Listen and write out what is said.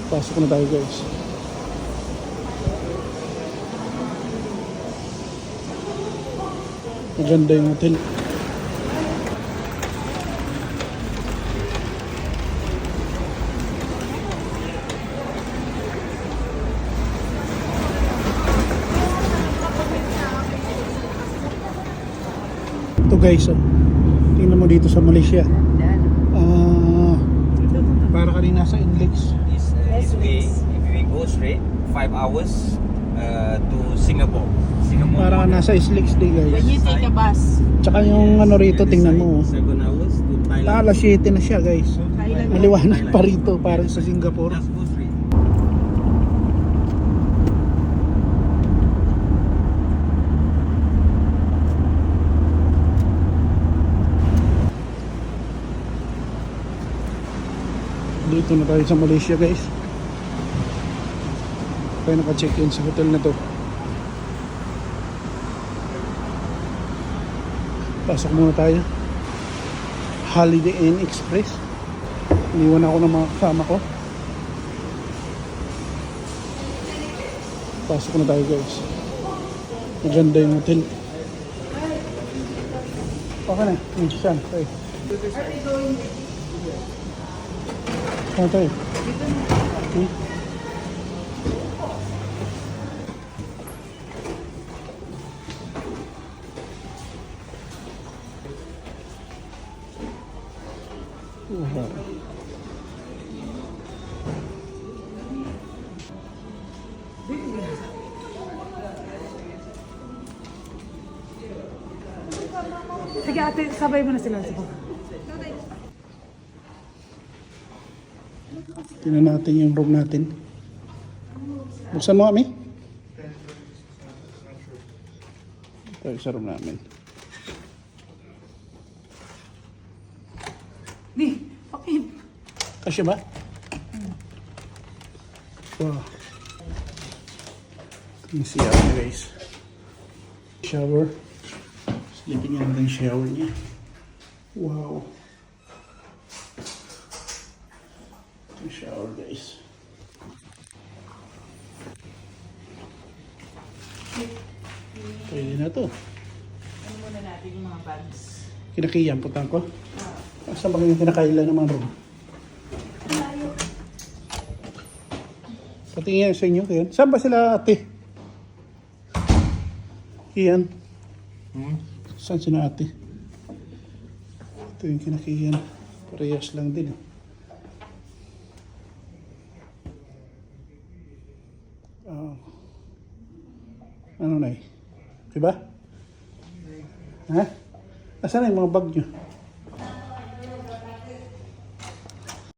Pasok na tayo guys. Maganda yung hotel. Ito guys, oh. Tingnan mo dito sa Malaysia. Para ka rin nasa Inlex. This way, if we go straight, 5 hours to Singapore. Para ka nasa Islex day guys. When you take a bus, Tsaka yung ano rito, tingnan mo. 7 hours to Thailand. Alas 7 na siya guys. Thailand. Maliwanag pa rito para sa Singapore. Just go straight. Dito na tayo sa Malaysia guys. Tayo naka-check-in sa hotel na to. Pasok muna tayo. Holiday Inn Express. Iniwan ako ng mga kasama ko. Pasok na tayo guys. Maganda yung hotel. Okay na. Minsan. Okay. Saan tayo? sige ate, sabay mo na sila. Tingnan natin yung room natin. Buksan mo kami. Ito sa room namin. Di, okay. Kasya ba? Wow. Ito yung CR niya guys. Shower. Sleeping natin yung shower niya. Wow. Ito yung shower guys. Pwede na to. Ano muna natin yung mga bags? Kinakiyang putang ko. Saan ba yung kinakaila ng mga room? Patingin sa inyo, Kian. Saan ba sila ate? Kian? Saan sila ate? Ito yung kinakiyan. Parehas lang din. Ano na eh? Diba? Ha? Asan na yung mga bag nyo?